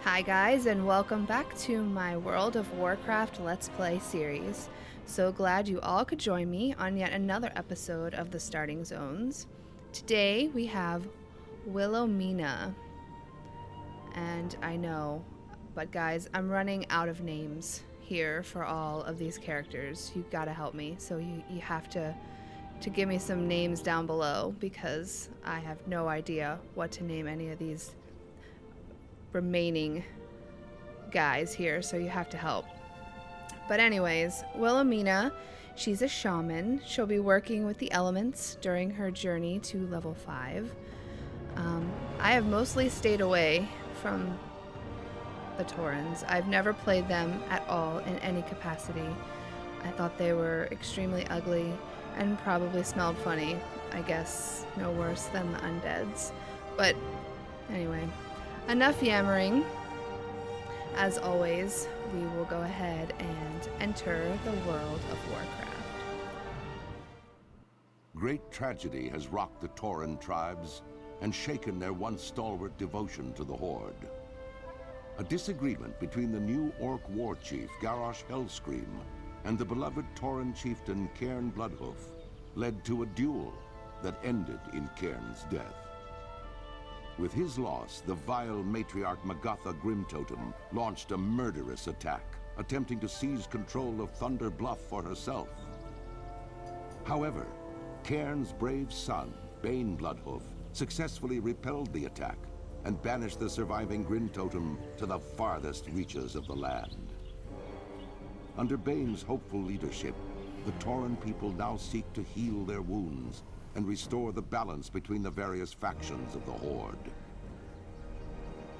Hi guys, and welcome back to my World of Warcraft Let's Play series. So glad you all could join me on yet another episode of the Starting Zones. Today we have Willomeena. And I know, but guys, I'm running out of names here for all of these characters. You gotta help me, so you have to give me some names down below because I have no idea what to name any of these remaining guys here, so you have to help. But anyways, Willomeena, she's a shaman. She'll be working with the elements during her journey to level 5. I have mostly stayed away from the Taurens. I've never played them at all in any capacity. I thought they were extremely ugly and probably smelled funny. I guess no worse than the undeads. But anyway, enough yammering. As always, we will go ahead and enter the World of Warcraft. Great tragedy has rocked the Tauren tribes and shaken their once stalwart devotion to the Horde. A disagreement between the new Orc war chief Garrosh Hellscream and the beloved Tauren chieftain Cairn Bloodhoof led to a duel that ended in Cairn's death. With his loss, the vile matriarch Magatha Grimtotem launched a murderous attack, attempting to seize control of Thunder Bluff for herself. However, Cairn's brave son, Bane Bloodhoof, successfully repelled the attack and banished the surviving Grimtotem to the farthest reaches of the land. Under Bane's hopeful leadership, the Tauren people now seek to heal their wounds and restore the balance between the various factions of the Horde.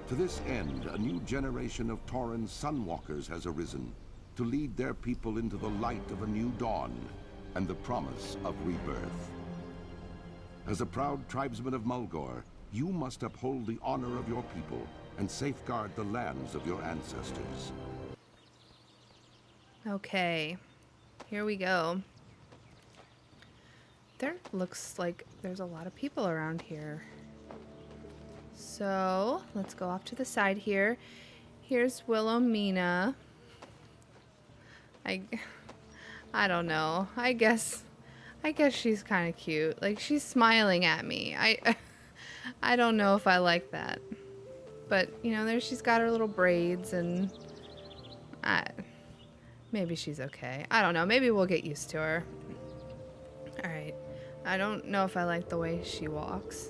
To this end, a new generation of Tauren Sunwalkers has arisen to lead their people into the light of a new dawn and the promise of rebirth. As a proud tribesman of Mulgore, you must uphold the honor of your people and safeguard the lands of your ancestors. Okay, here we go. There looks like there's a lot of people around here. So let's go off to the side here. Here's Willomeena. I don't know. I guess she's kind of cute. Like, she's smiling at me. I don't know if I like that. But you know, there she's got her little braids, and maybe she's okay. I don't know. Maybe we'll get used to her. All right. I don't know if I like the way she walks.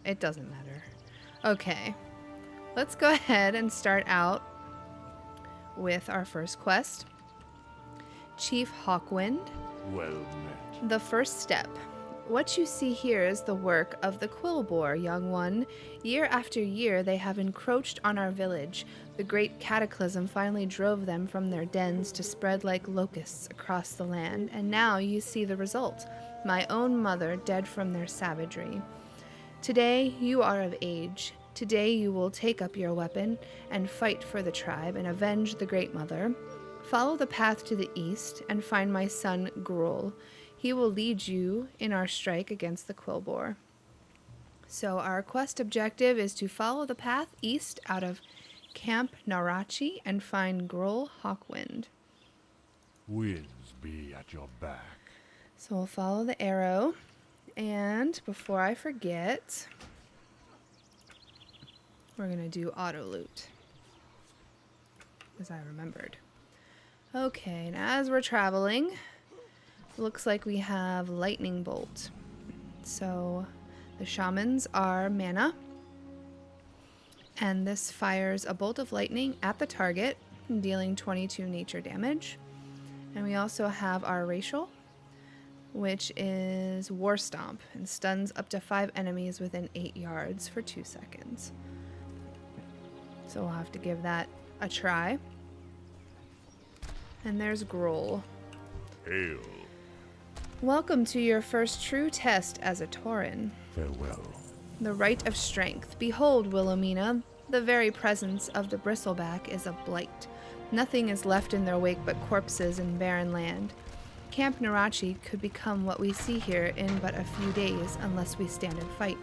It doesn't matter. Okay. Let's go ahead and start out with our first quest. Chief Hawkwind. Well met. The first step. What you see here is the work of the quill boar, young one. Year after year, they have encroached on our village. The great cataclysm finally drove them from their dens to spread like locusts across the land, and now you see the result. My own mother dead from their savagery. Today, you are of age. Today, you will take up your weapon and fight for the tribe and avenge the Great Mother. Follow the path to the east and find my son, Gruul. He will lead you in our strike against the Quillboar. So our quest objective is to follow the path east out of Camp Nochi and find Gruul Hawkwind. Winds be at your back. So we'll follow the arrow. And before I forget, we're going to do auto loot, as I remembered. Okay, and as we're traveling, looks like we have lightning bolt. So the shamans are mana, and this fires a bolt of lightning at the target, dealing 22 nature damage. And we also have our racial, which is War Stomp, and stuns up to 5 enemies within 8 yards for 2 seconds. So we'll have to give that a try. And there's Gruul. Hail. Welcome to your first true test as a Tauren. Farewell. The Rite of Strength. Behold, Willomeena, the very presence of the bristleback is a blight. Nothing is left in their wake but corpses and barren land. Camp Nochi could become what we see here in but a few days unless we stand and fight.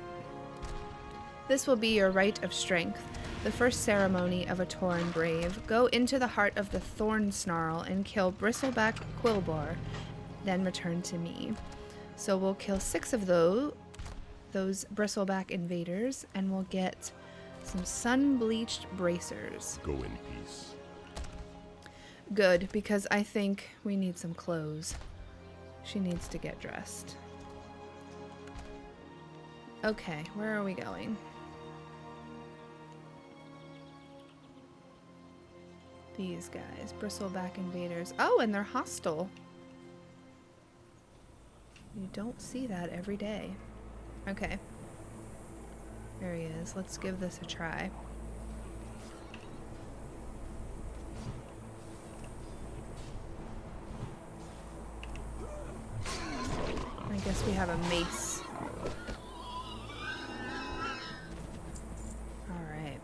This will be your rite of strength, the first ceremony of a Tauren brave. Go into the heart of the thorn snarl and kill bristleback quillboar, then return to me. So we'll kill 6 of those bristleback invaders, and we'll get some sun-bleached bracers. Go in peace. Good, because I think we need some clothes. She needs to get dressed. Okay, where are we going? These guys, bristleback invaders. Oh, and they're hostile. You don't see that every day. Okay. There he is. Let's give this a try. I guess we have a mace. Alright.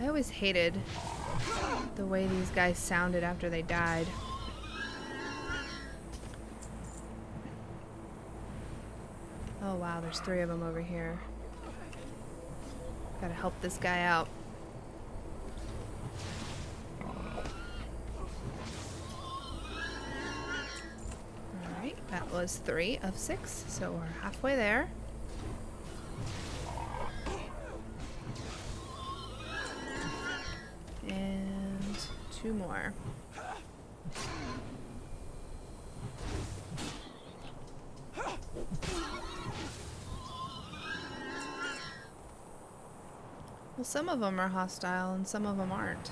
I always hated the way these guys sounded after they died. Oh wow, there's 3 of them over here. Gotta help this guy out. Alright, that was 3 of 6, so we're halfway there. And 2 more. Well, some of them are hostile and some of them aren't.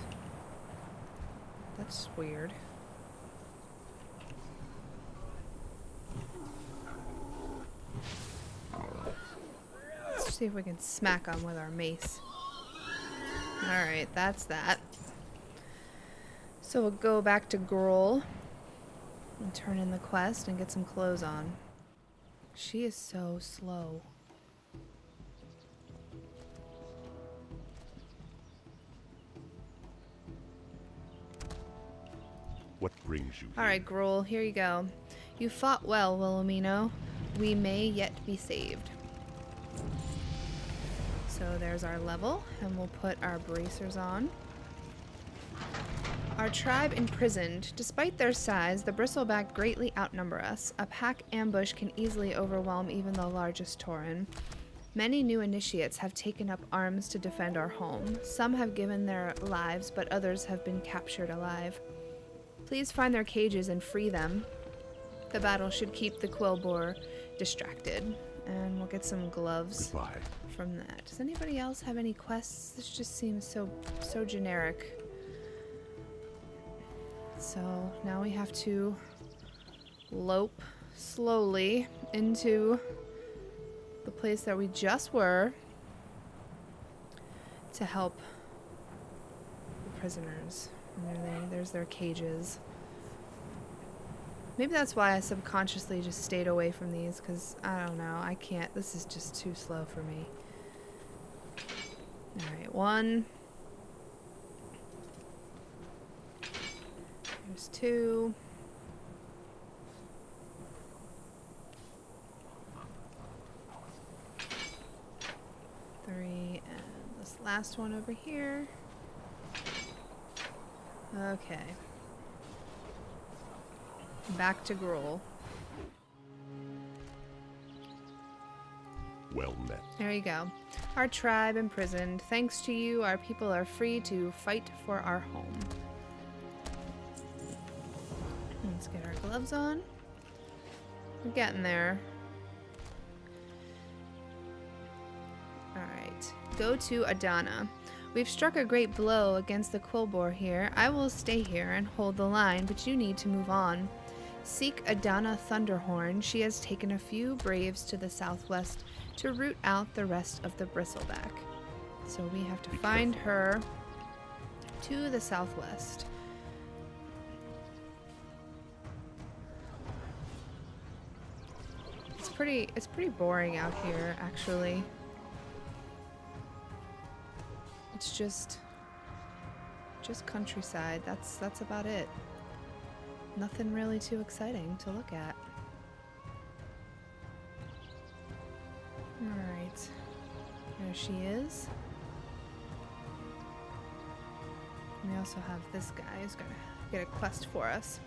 That's weird. Let's see if we can smack them with our mace. Alright, that's that. So we'll go back to Gruul and turn in the quest and get some clothes on. She is so slow. What brings you here? Alright, Gruul, here you go. You fought well, Willomeena. We may yet be saved. So there's our level, and we'll put our bracers on. Our tribe imprisoned. Despite their size, the bristleback greatly outnumber us. A pack ambush can easily overwhelm even the largest Tauren. Many new initiates have taken up arms to defend our home. Some have given their lives, but others have been captured alive. Please find their cages and free them. The battle should keep the quillboar distracted. And we'll get some gloves from that. Does anybody else have any quests? This just seems so generic. So now we have to lope slowly into the place that we just were to help the prisoners. And there's their cages. Maybe that's why I subconsciously just stayed away from these, because I don't know, I can't. This is just too slow for me. Alright, 1. There's 2. 3, and this last one over here. Okay. Back to Gruul. Well met. There you go. Our tribe imprisoned. Thanks to you, our people are free to fight for our home. Let's get our gloves on. We're getting there. Alright. Go to Adana. We've struck a great blow against the quillboar here. I will stay here and hold the line, but you need to move on. Seek Adana Thunderhorn. She has taken a few braves to the southwest to root out the rest of the bristleback. So we have to find her to the southwest. It's pretty boring out here, actually. It's just countryside. That's about it. nothing really too exciting to look at. Alright. There she is. And we also have this guy who's gonna get a quest for us.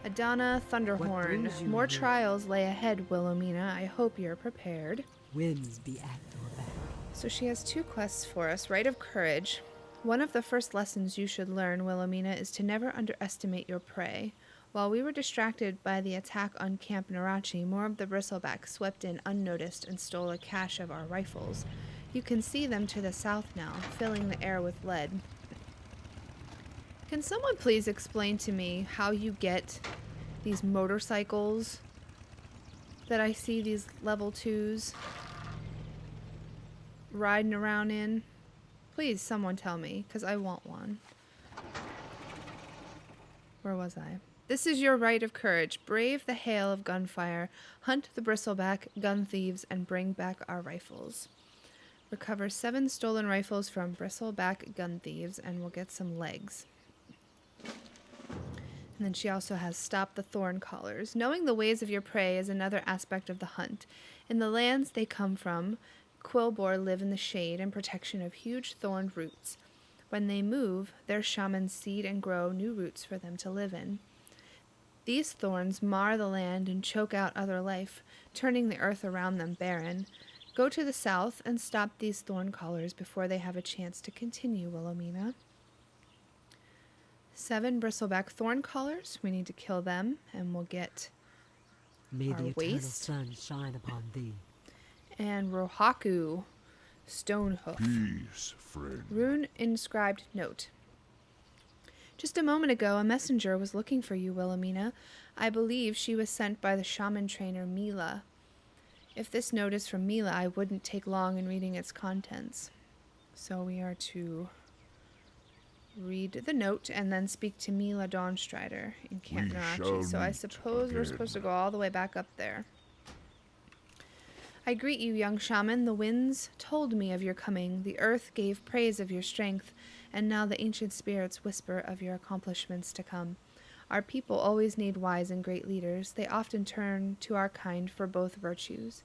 Adana Thunderhorn. More trials lay ahead, Willomeena. I hope you're prepared. Winds be at your back. So she has 2 quests for us. Rite of Courage. One of the first lessons you should learn, Willomeena, is to never underestimate your prey. While we were distracted by the attack on Camp Nochi, more of the bristlebacks swept in unnoticed and stole a cache of our rifles. You can see them to the south now, filling the air with lead. Can someone please explain to me how you get these motorcycles that I see these level 2s riding around in? Please, someone tell me, because I want one. Where was I? This is your rite of courage. Brave the hail of gunfire, hunt the bristleback gun thieves, and bring back our rifles. Recover 7 stolen rifles from bristleback gun thieves, and we'll get some legs. And then she also has Stop the Thorn Collars. Knowing the ways of your prey is another aspect of the hunt. In the lands they come from, quill boar live in the shade and protection of huge thorned roots. When they move, their shamans seed and grow new roots for them to live in. These thorns mar the land and choke out other life, turning the earth around them barren. Go to the south and stop these thorn collars before they have a chance to continue, Willomeena. 7 bristleback thorn collars. We need to kill them, and we'll get May our the eternal waist. sun shine upon thee. And Rohaku, stone hoof. Peace, friend. Rune inscribed note. Just a moment ago, a messenger was looking for you, Willomeena. I believe she was sent by the shaman trainer Mila. If this note is from Mila, I wouldn't take long in reading its contents. So we are to read the note and then speak to Mila Dawnstrider in Camp We Nochi. shall So I meet suppose we're again. supposed to go all the way back up there. I greet you, young shaman. The winds told me of your coming. The earth gave praise of your strength, and now the ancient spirits whisper of your accomplishments to come. Our people always need wise and great leaders. They often turn to our kind for both virtues.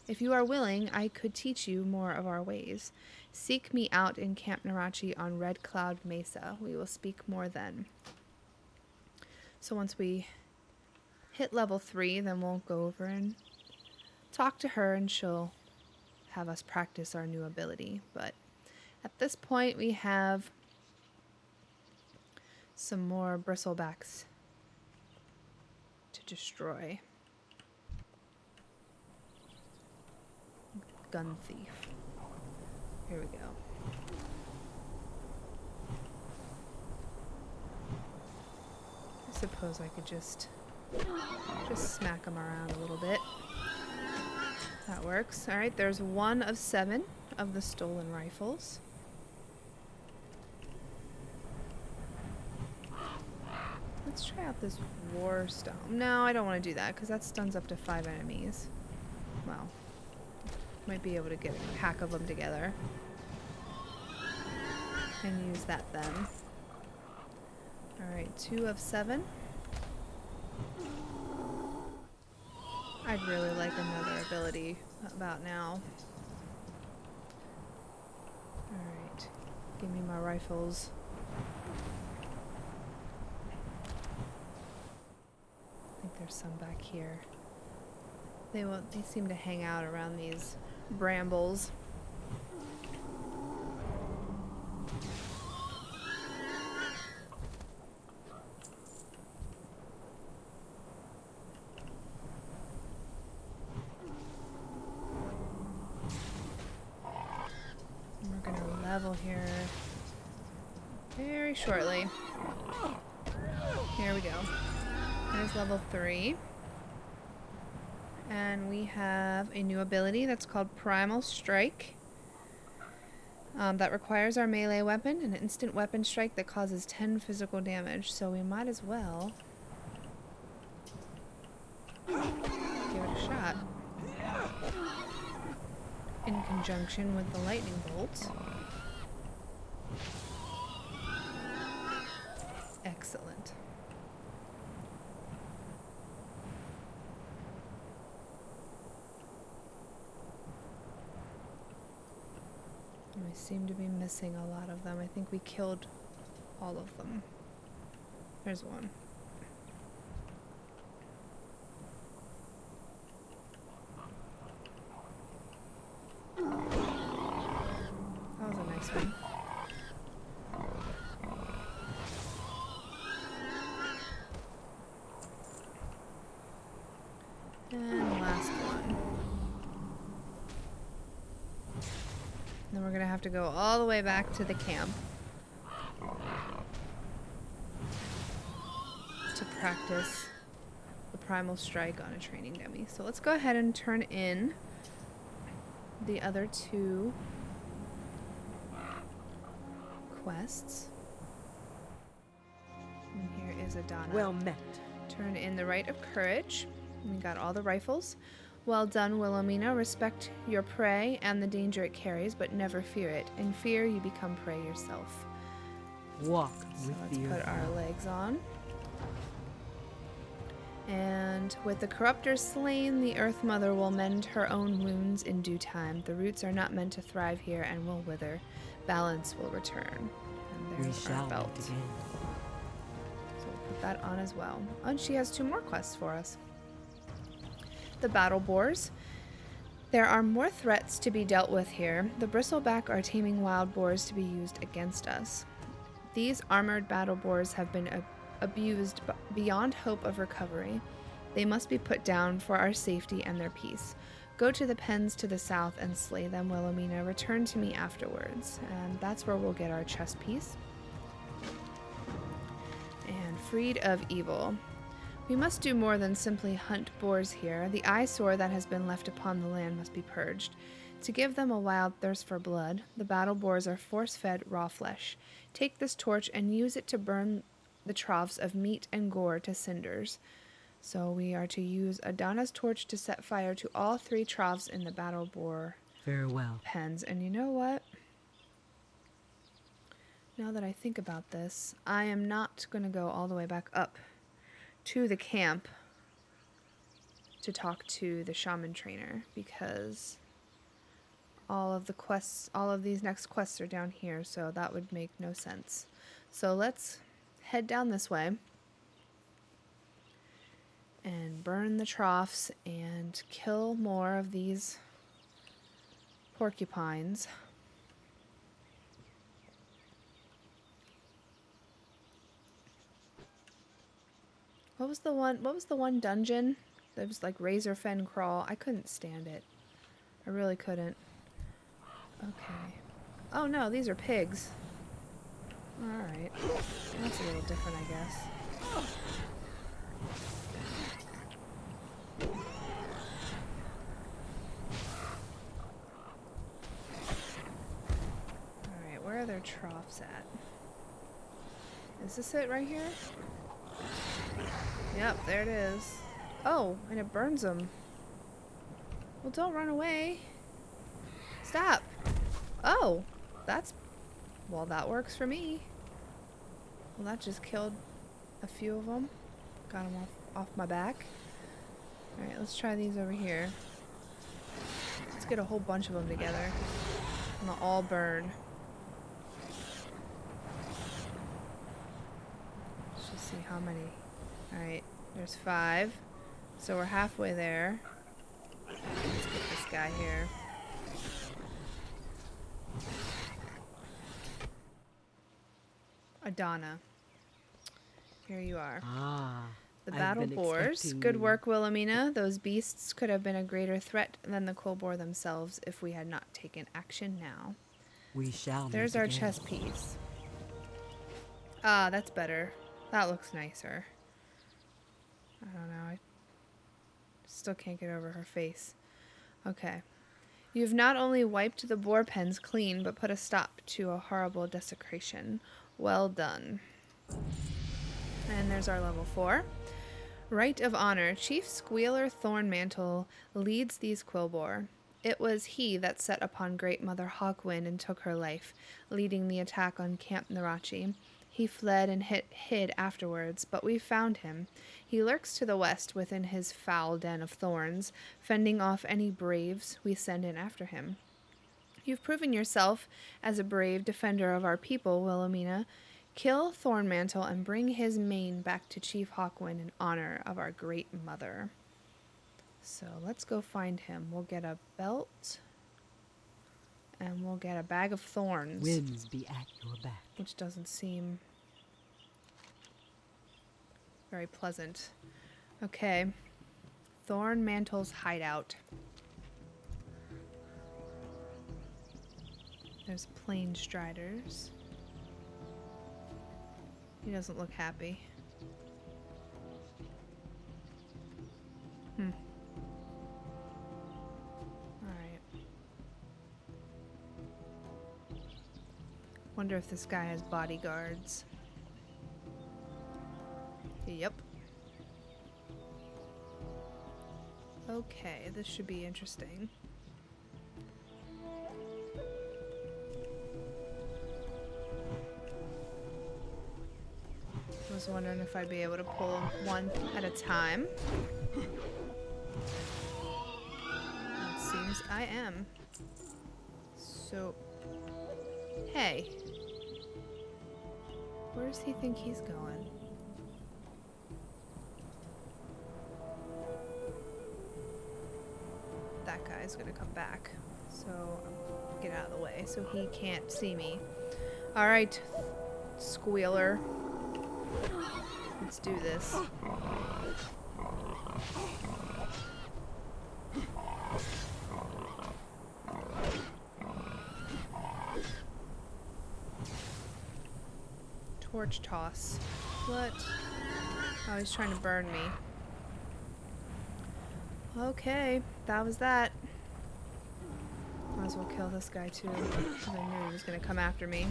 If you are willing, I could teach you more of our ways. Seek me out in Camp Nochi on Red Cloud Mesa. We will speak more then. So once we hit level 3, then we'll go over and talk to her, and she'll have us practice our new ability. But at this point, we have some more bristlebacks to destroy. Gun thief. Here we go. I suppose I could just smack them around a little bit. That works. Alright, there's 1 of 7 of the stolen rifles. Let's try out this war stone. No, I don't want to do that because that stuns up to 5 enemies. Well, might be able to get a pack of them together and use that then. Alright, 2 of 7. I'd really like another ability about now. Alright, give me my rifles. I think there's some back here. They seem to hang out around these brambles. We're gonna level here very shortly. Here we go. There's level 3. And we have a new ability that's called Primal Strike. That requires our melee weapon, an instant weapon strike that causes 10 physical damage. So we might as well give it a shot. In conjunction with the lightning bolt. Excellent. seem to be missing a lot of them. I think we killed all of them. There's one. That was a nice one. And last one. Then we're gonna have to go all the way back to the camp to practice the primal strike on a training dummy. So let's go ahead and turn in the other two quests. And here is Adana. Well met. Turn in the Rite of Courage. We got all the rifles. Well done, Willomeena. Respect your prey and the danger it carries, but never fear it. In fear, you become prey yourself. Walk So with let's the put earth. our legs on. And with the corruptors slain, the Earth Mother will mend her own wounds in due time. The roots are not meant to thrive here and will wither. Balance will return. And We there's our shall belt. meet So again. we'll put that on as well. And she has 2 more quests for us. The battle boars. There are more threats to be dealt with here. The bristleback are taming wild boars to be used against us. These armored battle boars have been abused beyond hope of recovery. They must be put down for our safety and their peace. Go to the pens to the south and slay them, Willomeena. Return to me afterwards. And that's where we'll get our chess piece. And freed of evil. We must do more than simply hunt boars here. The eyesore that has been left upon the land must be purged. To give them a wild thirst for blood, the battle boars are force-fed raw flesh. Take this torch and use it to burn the troughs of meat and gore to cinders. So we are to use Adana's torch to set fire to all 3 troughs in the battle boar Farewell. pens. And you know what? Now that I think about this, I am not going to go all the way back up to the camp to talk to the shaman trainer, because all of these next quests are down here, so that would make no sense. So let's head down this way and burn the troughs and kill more of these porcupines. What was the one dungeon? That was like Razor Fen Crawl. I couldn't stand it. I really couldn't. Okay. Oh no, these are pigs. Alright. That's a little different, I guess. Alright, where are their troughs at? Is this it right here? Yep, there it is. Oh, and it burns them. Well, don't run away. Stop. Oh, well, that works for me. Well, that just killed a few of them. Got them off my back. Alright, let's try these over here. Let's get a whole bunch of them together. And they'll all burn. Let's just see how many. Alright, there's 5. So we're halfway there. Let's get this guy here. Adana. Here you are. Ah. The I've battle been boars. expecting Good you. work, Willomeena. Those beasts could have been a greater threat than the quill boar themselves if we had not taken action now. We shall There's meet our again. chess piece. Ah, that's better. That looks nicer. I don't know. I still can't get over her face. Okay. You've not only wiped the boar pens clean, but put a stop to a horrible desecration. Well done. And there's our level 4. Rite of Honor. Chief Squealer Thornmantle leads these quillboar. It was he that set upon Great Mother Hawkwind and took her life, leading the attack on Camp Nochi. He fled and hid afterwards, but we found him. He lurks to the west within his foul den of thorns, fending off any braves we send in after him. You've proven yourself as a brave defender of our people, Willomeena. Kill Thornmantle and bring his mane back to Chief Hawkwind in honor of our great mother. So let's go find him. We'll get a belt and we'll get a bag of thorns. Winds be at your back. Which doesn't seem very pleasant. Okay. Thornmantle's hideout. There's Plain Striders. He doesn't look happy. Alright. Wonder if this guy has bodyguards. Yep. Okay, this should be interesting. I was wondering if I'd be able to pull one at a time. It seems I am. So, hey. Where does he think he's going? That guy's gonna come back. So, get out of the way so he can't see me. Alright, squealer. Let's do this. Torch toss. What? Oh, he's trying to burn me. Okay, that was that. Might as well kill this guy too, because I knew he was gonna come after me.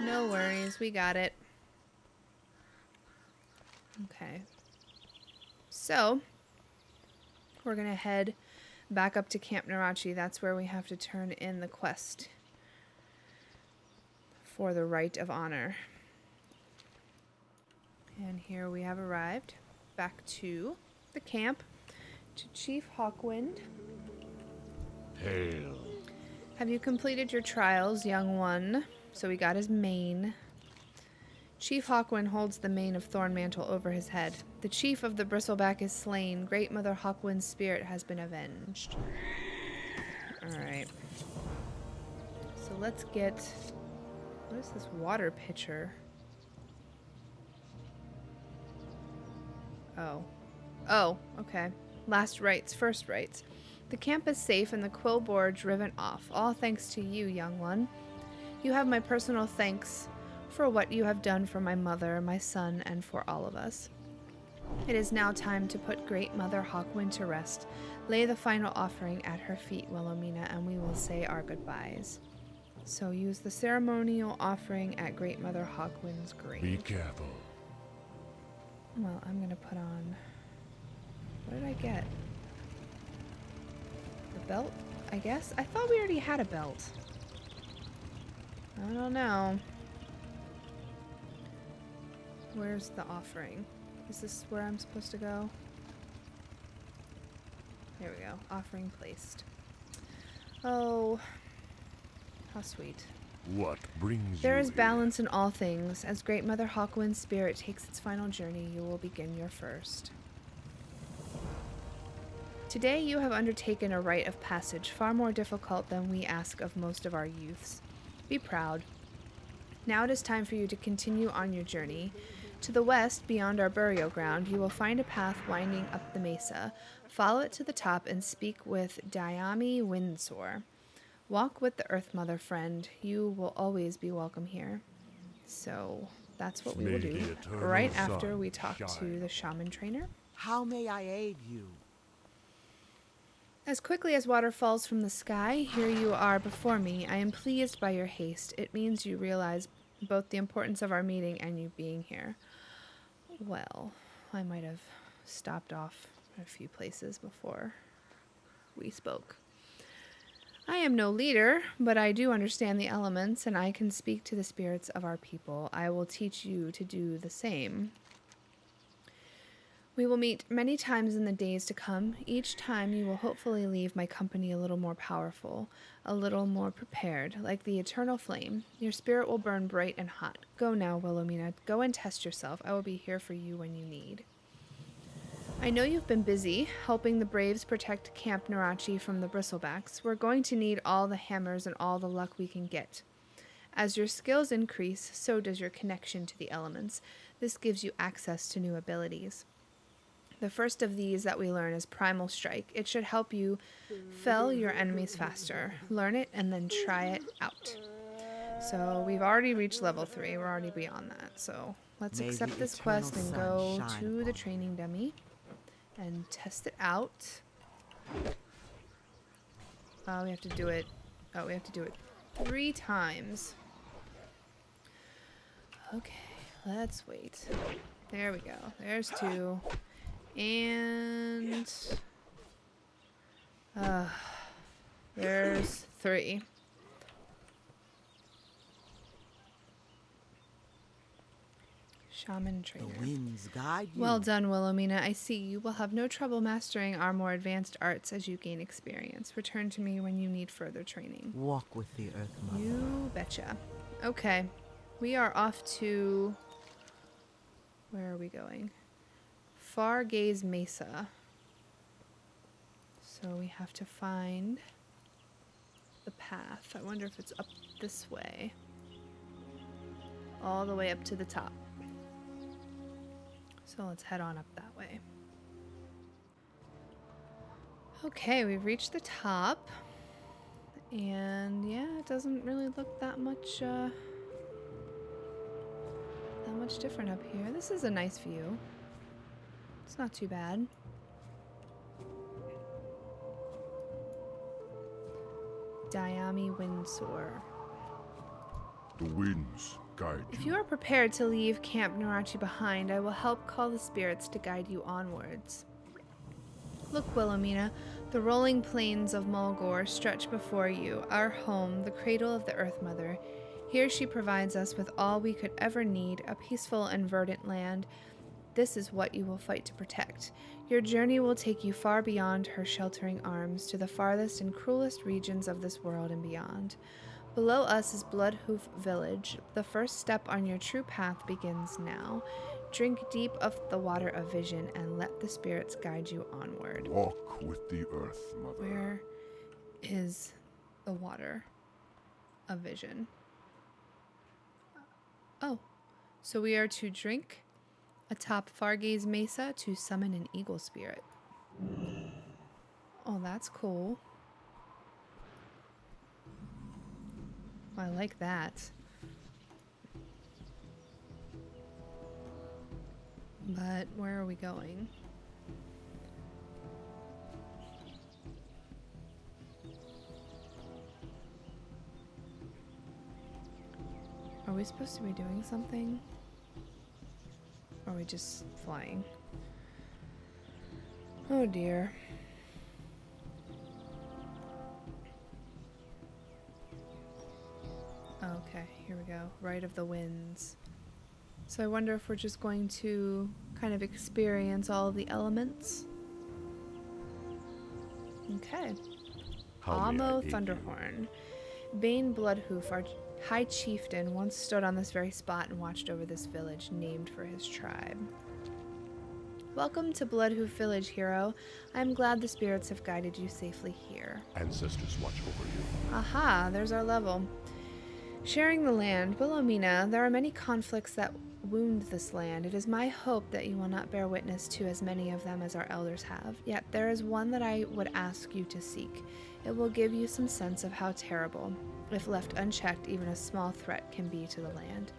No worries, we got it. Okay. So, we're gonna head back up to Camp Nochi. That's where we have to turn in the quest for the Rite of Honor. And here we have arrived back to the camp, to Chief Hawkwind. Hail. Have you completed your trials, young one? So we got his mane. Chief Hawkwind holds the mane of Thornmantle over his head. The chief of the Bristleback is slain. Great Mother Hawkwind's spirit has been avenged. Alright. So let's get... What is this water pitcher? Oh. Oh, okay. Last rites, first rites. The camp is safe and the quill boar driven off. All thanks to you, young one. You have my personal thanks for what you have done for my mother, my son, and for all of us. It is now time to put Great Mother Hawkwind to rest. Lay the final offering at her feet, Willomeena, and we will say our goodbyes. So use the ceremonial offering at Great Mother Hawkwind's grave. Be careful. Well, I'm gonna put on... What did I get? The belt, I guess? I thought we already had a belt. I don't know. Where's the offering? Is this where I'm supposed to go? There we go. Offering placed. Oh, how sweet. What brings There you is here? balance in all things. As Great Mother Hawkwind's spirit takes its final journey, you will begin your first. Today you have undertaken a rite of passage far more difficult than we ask of most of our youths. Be proud. Now it is time for you to continue on your journey. To the west, beyond our burial ground, you will find a path winding up the mesa. Follow it to the top and speak with Diami Windsor. Walk with the Earth Mother, friend. You will always be welcome here. So that's what we will May do the eternal right after sun we talk to shine. the shaman trainer. How may I aid you? As quickly as water falls from the sky, here you are before me. I am pleased by your haste. It means you realize both the importance of our meeting and you being here. Well, I might have stopped off at a few places before we spoke. I am no leader, but I do understand the elements, and I can speak to the spirits of our people. I will teach you to do the same. We will meet many times in the days to come. Each time you will hopefully leave my company a little more powerful, a little more prepared, like the eternal flame. Your spirit will burn bright and hot. Go now, Willomeena. Go and test yourself. I will be here for you when you need. I know you've been busy helping the Braves protect Camp Nochi from the bristlebacks. We're going to need all the hammers and all the luck we can get. As your skills increase, so does your connection to the elements. This gives you access to new abilities. The first of these that we learn is Primal Strike. It should help you fell your enemies faster. Learn it and then try it out. So we've already reached level 3. We're already beyond that. So let's May accept the this eternal quest and sun go shine to the upon training dummy and test it out. We have to do it. Oh, we have to do it 3 times. Okay, let's wait. There we go. There's 2. And there's 3. Shaman trainer. The winds guide you. Well done, Willomeena. I see you will have no trouble mastering our more advanced arts as you gain experience. Return to me when you need further training. Walk with the Earth Mother. You betcha. Okay, we are off to... Where are we going? Far Gaze Mesa. So we have to find the path. I wonder if it's up this way. All the way up to the top. So let's head on up that way. Okay, we've reached the top. And yeah, it doesn't really look that much different up here. This is a nice view. It's not too bad. Diami Windsoar. The winds guide If you. you are prepared to leave Camp Nochi behind, I will help call the spirits to guide you onwards. Look, Willomeena, the rolling plains of Mulgore stretch before you, our home, the cradle of the Earth Mother. Here she provides us with all we could ever need, a peaceful and verdant land. This is what you will fight to protect. Your journey will take you far beyond her sheltering arms, to the farthest and cruelest regions of this world and beyond. Below us is Bloodhoof village. The first step on your true path begins now. Drink deep of the water of vision and let the spirits guide you onward. Walk with the Earth Mother. Where is the water of vision? Oh, so we are to drink atop Fargaze Mesa to summon an eagle spirit. Oh, that's cool. I like that. But where are we going? Are we supposed to be doing something? Or are we just flying? Oh dear. Okay, here we go. Rite of the Winds. So I wonder if we're just going to kind of experience all of the elements. Okay. How may I Amo aid you? Thunderhorn. Bane Bloodhoof, our high chieftain, once stood on this very spot and watched over this village named for his tribe. Welcome to Bloodhoof Village, hero. I am glad the spirits have guided you safely here. Ancestors watch over you. Aha, there's our level. Sharing the land, Willomeena, there are many conflicts that wound this land. It is my hope that you will not bear witness to as many of them as our elders have. Yet there is one that I would ask you to seek. It will give you some sense of how terrible, if left unchecked, even a small threat can be to the land.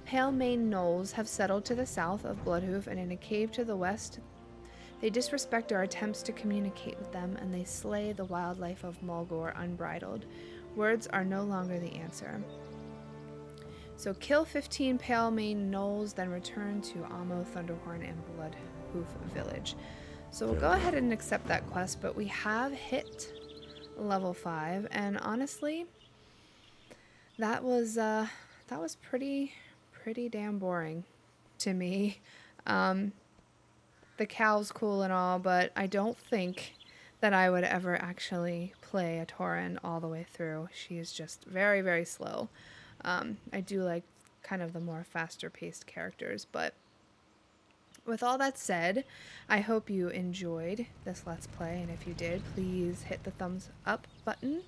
Pale Mane Knolls have settled to the south of Bloodhoof, and in a cave to the west, they disrespect our attempts to communicate with them, and they slay the wildlife of Mulgore unbridled. Words are no longer the answer. So kill 15 Pale Mane Knolls, then return to Amo Thunderhorn and Bloodhoof Village. So we'll go ahead and accept that quest, but we have hit level 5, and honestly, that was pretty damn boring to me. There the cow's cool and all, but I don't think that I would ever actually play a Tauren all the way through. She is just very, very slow. I do like kind of the more faster paced characters, but with all that said, I hope you enjoyed this Let's Play, and if you did, please hit the thumbs up button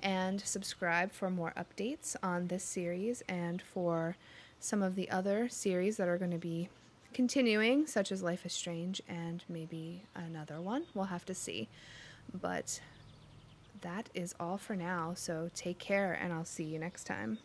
and subscribe for more updates on this series and for some of the other series that are going to be continuing, such as Life is Strange and maybe another one. We'll have to see. But that is all for now, so take care and I'll see you next time.